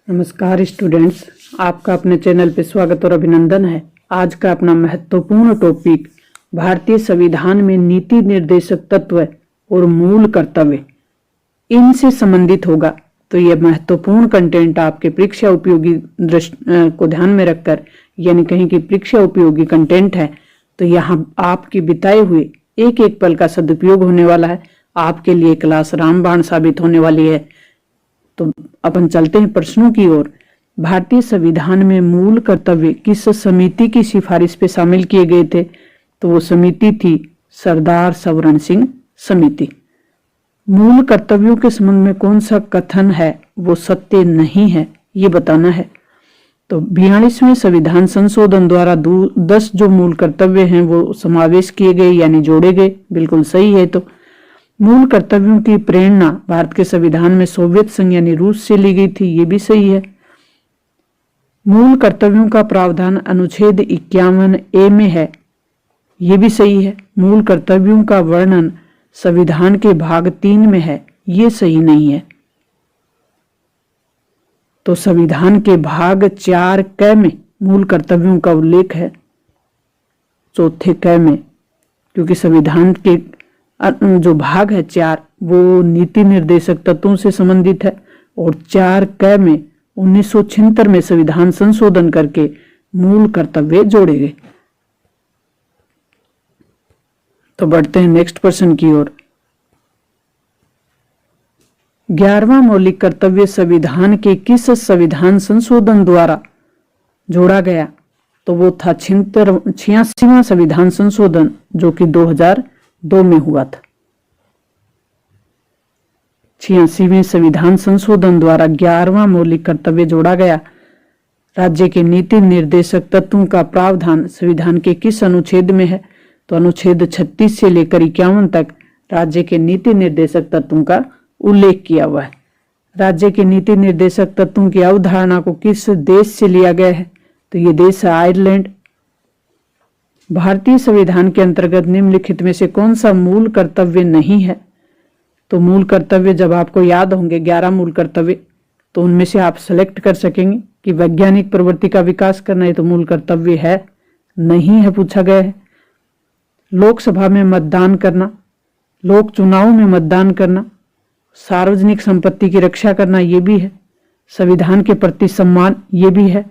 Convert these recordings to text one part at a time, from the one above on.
नमस्कार स्टूडेंट्स, आपका अपने चैनल पे स्वागत और अभिनंदन है। आज का अपना महत्वपूर्ण टॉपिक भारतीय संविधान में नीति निर्देशक तत्व और मूल कर्तव्य इनसे संबंधित होगा। तो यह महत्वपूर्ण कंटेंट आपके परीक्षा उपयोगी को ध्यान में रखकर, यानी कहीं की परीक्षा उपयोगी कंटेंट है, तो यहाँ आपके बिताए हुए एक एक पल का सदुपयोग होने वाला है। आपके लिए क्लास रामबाण साबित होने वाली है। तो अपन चलते हैं प्रश्नों की ओर। भारतीय संविधान में मूल कर्तव्य किस समिति की सिफारिश पे शामिल किए गए थे? तो वो समिति थी सरदार सवर्ण सिंह समिति। मूल कर्तव्यों के संबंध में कौन सा कथन है वो सत्य नहीं है, ये बताना है। तो 42वें संविधान संशोधन द्वारा 10 जो मूल कर्तव्य हैं वो समावेश किए गए, यानी जोड़े गए। बिल्कुल सही है। तो मूल कर्तव्यों की प्रेरणा भारत के संविधान में सोवियत संघ यानी रूस से ली गई थी, ये भी सही है। मूल कर्तव्यों का प्रावधान अनुच्छेद 51A में है, ये भी सही है। मूल कर्तव्यों का वर्णन संविधान के भाग 3 में है, ये सही नहीं है। तो संविधान के भाग 4 क में मूल कर्तव्यों का उल्लेख है, चौथे क में, क्योंकि संविधान के जो भाग है 4 वो नीति निर्देशक तत्वों से संबंधित है, और 4 क में 1976 में संविधान संशोधन करके मूल कर्तव्य जोड़े गए। तो बढ़ते हैं नेक्स्ट प्रश्न की ओर। 11वां मौलिक कर्तव्य संविधान के किस संविधान संशोधन द्वारा जोड़ा गया? तो वो था 86वां संविधान संशोधन, जो कि 2002 में हुआ था। 86वें संविधान संशोधन द्वारा 11वां मौलिक कर्तव्य जोड़ा गया। राज्य के नीति निर्देशक तत्वों का प्रावधान संविधान के किस अनुच्छेद में है? तो अनुच्छेद 36 से लेकर 51 तक राज्य के नीति निर्देशक तत्वों का उल्लेख किया हुआ है। राज्य के नीति निर्देशक तत्वों की अवधारणा को किस देश से लिया गया है? तो ये देश है आयरलैंड। भारतीय संविधान के अंतर्गत निम्नलिखित में से कौन सा मूल कर्तव्य नहीं है? तो मूल कर्तव्य जब आपको याद होंगे 11 मूल कर्तव्य, तो उनमें से आप सेलेक्ट कर सकेंगे कि वैज्ञानिक प्रवृत्ति का विकास करना है, तो मूल कर्तव्य है नहीं है, पूछा गया है। लोकसभा में मतदान करना, लोक चुनाव में मतदान करना, सार्वजनिक संपत्ति की रक्षा करना, ये भी है। संविधान के प्रति सम्मान, ये भी है।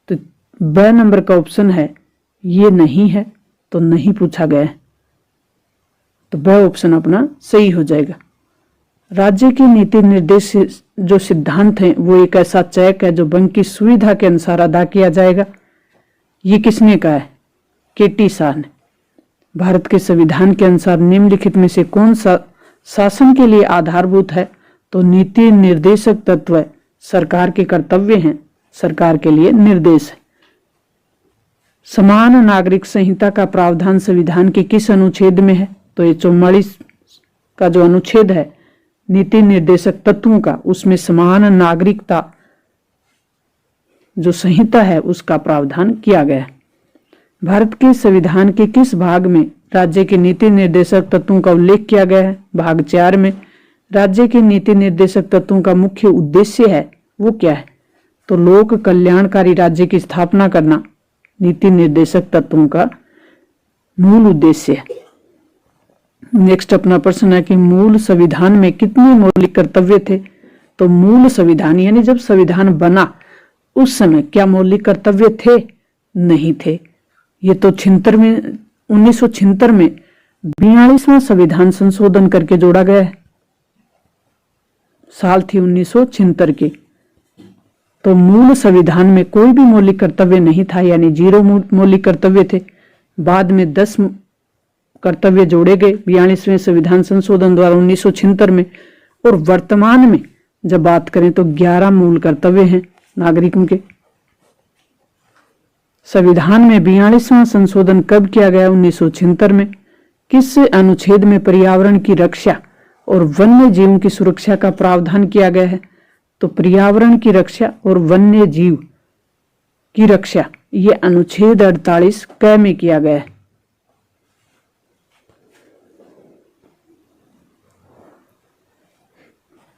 तो ब नंबर का ऑप्शन है ये नहीं है, तो नहीं पूछा गया है। तो ब ऑप्शन अपना सही हो जाएगा। राज्य के नीति निर्देश जो सिद्धांत हैं वो एक ऐसा चेक है जो बैंक की सुविधा के अनुसार अदा किया जाएगा। ये किसने कहा है? केटी शाह ने। भारत के संविधान के अनुसार निम्नलिखित में से कौन सा शासन के लिए आधारभूत है? तो नीति निर्देशक तत्व सरकार के कर्तव्य हैं, सरकार के लिए निर्देश है। समान नागरिक संहिता का प्रावधान संविधान के किस अनुच्छेद में है? तो ये 44 का जो अनुच्छेद है नीति निर्देशक तत्वों का, उसमें समान नागरिकता जो संहिता है उसका प्रावधान किया गया है। भारत के संविधान के किस भाग में राज्य के नीति निर्देशक तत्वों का उल्लेख किया गया है? भाग 4 में। राज्य के नीति निर्देशक तत्वों का मुख्य उद्देश्य है वो क्या है? तो लोक कल्याणकारी राज्य की स्थापना करना नीति निर्देशक तत्वों का मूल उद्देश्य है। नेक्स्ट अपना प्रश्न है कि मूल संविधान में कितने मौलिक कर्तव्य थे? तो मूल संविधान यानी जब संविधान बना उस समय क्या मौलिक कर्तव्य थे? नहीं थे। ये तो 1976 में 42वां संविधान संशोधन करके जोड़ा गया है। साल थी 1976 की। तो मूल संविधान में कोई भी मौलिक कर्तव्य नहीं था, यानी 0 मौलिक कर्तव्य थे। बाद में 10 कर्तव्य जोड़े गए 42वें संविधान संशोधन द्वारा 1976 में, और वर्तमान में जब बात करें तो 11 मूल कर्तव्य हैं नागरिकों के। संविधान में 42वां संशोधन कब किया गया? 1976 में। किस अनुच्छेद में पर्यावरण की रक्षा और वन्य जीवों की सुरक्षा का प्रावधान किया गया है? तो पर्यावरण की रक्षा और वन्य जीव की रक्षा ये अनुच्छेद 48 क में किया गया है।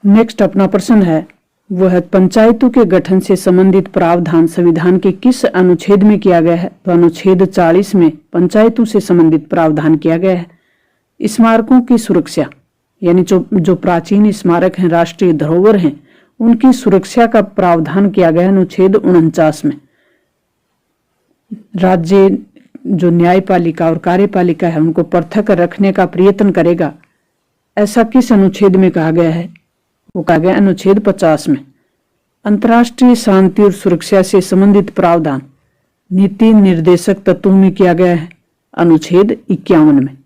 नेक्स्ट अपना प्रश्न है वो है पंचायतों के गठन से संबंधित प्रावधान संविधान के किस अनुच्छेद में किया गया है? तो अनुच्छेद 40 में पंचायतों से संबंधित प्रावधान किया गया है। स्मारकों की सुरक्षा, यानी जो प्राचीन स्मारक हैं, राष्ट्रीय धरोहर हैं, उनकी सुरक्षा का प्रावधान किया गया है अनुच्छेद 49 में। राज्य जो न्यायपालिका और कार्यपालिका है उनको पृथक रखने का प्रयत्न करेगा, ऐसा किस अनुच्छेद में कहा गया है? वो कहा गया अनुच्छेद 50 में। अंतर्राष्ट्रीय शांति और सुरक्षा से संबंधित प्रावधान नीति निर्देशक तत्वों में किया गया है अनुच्छेद 51 में।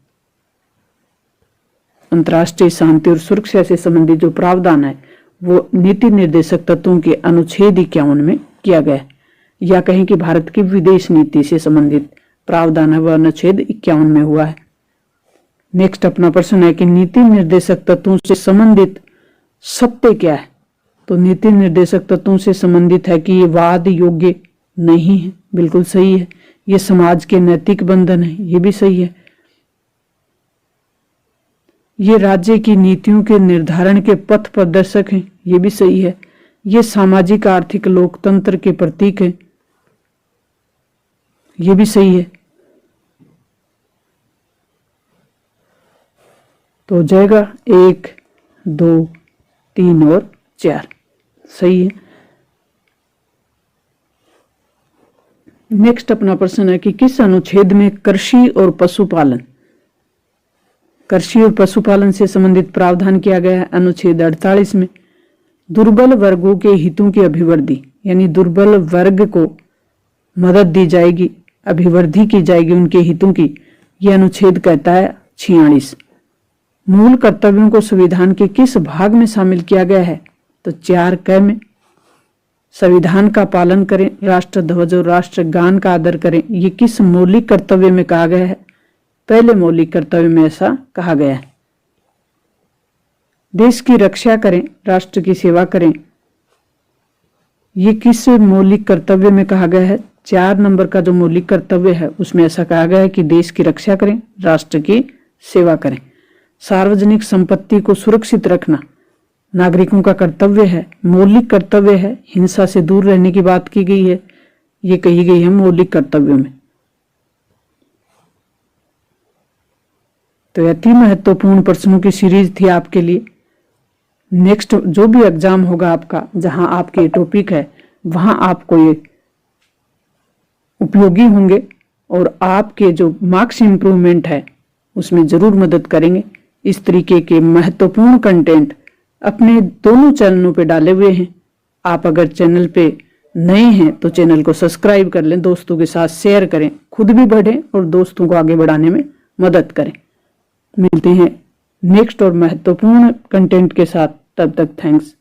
अंतर्राष्ट्रीय शांति और सुरक्षा से संबंधित जो प्रावधान है वो नीति निर्देशक तत्वों के अनुच्छेद 51 में किया गया है। या कहें कि भारत की विदेश नीति से संबंधित प्रावधान है वह अनुच्छेद 51 में हुआ है। नेक्स्ट अपना प्रश्न है कि नीति निर्देशक तत्वों से संबंधित सत्य क्या है? तो नीति निर्देशक तत्वों से संबंधित है कि ये वाद योग्य नहीं है, बिल्कुल सही है। ये समाज के नैतिक बंधन है, ये भी सही है। ये राज्य की नीतियों के निर्धारण के पथ प्रदर्शक हैं, ये भी सही है। ये सामाजिक आर्थिक लोकतंत्र के प्रतीक हैं, ये भी सही है। तो हो जाएगा 1, 2, 3 और 4 सही है। नेक्स्ट अपना प्रश्न है कि किस अनुच्छेद में कृषि और पशुपालन से संबंधित प्रावधान किया गया है? अनुच्छेद 48 में। दुर्बल वर्गों के हितों की अभिवृद्धि, यानी दुर्बल वर्ग को मदद दी जाएगी, अभिवृद्धि की जाएगी उनके हितों की, यह अनुच्छेद कहता है 46। मूल कर्तव्यों को संविधान के किस भाग में शामिल किया गया है? तो 4 में। संविधान का पालन करें, राष्ट्र ध्वज और राष्ट्रगान का आदर करें, ये किस मौलिक कर्तव्य में कहा गया है? पहले मौलिक कर्तव्य में ऐसा कहा गया है। देश की रक्षा करें, राष्ट्र की सेवा करें, ये किस मौलिक कर्तव्य में कहा गया है? 4 नंबर का जो मौलिक कर्तव्य है उसमें ऐसा कहा गया है कि देश की रक्षा करें, राष्ट्र की सेवा करें। सार्वजनिक संपत्ति को सुरक्षित रखना नागरिकों का कर्तव्य है, मौलिक कर्तव्य है। हिंसा से दूर रहने की बात की गई है, ये कही गई है मौलिक कर्तव्यों में। तो यह 3 महत्वपूर्ण प्रश्नों की सीरीज थी आपके लिए। नेक्स्ट जो भी एग्जाम होगा आपका, जहां आपके टॉपिक है वहां आपको ये उपयोगी होंगे और आपके जो मार्क्स इंप्रूवमेंट है उसमें जरूर मदद करेंगे। इस तरीके के महत्वपूर्ण कंटेंट अपने दोनों चैनलों पे डाले हुए हैं। आप अगर चैनल पे नए हैं तो चैनल को सब्सक्राइब कर लें, दोस्तों के साथ शेयर करें, खुद भी बढ़ें और दोस्तों को आगे बढ़ाने में मदद करें। मिलते हैं नेक्स्ट और महत्वपूर्ण कंटेंट के साथ, तब तक थैंक्स।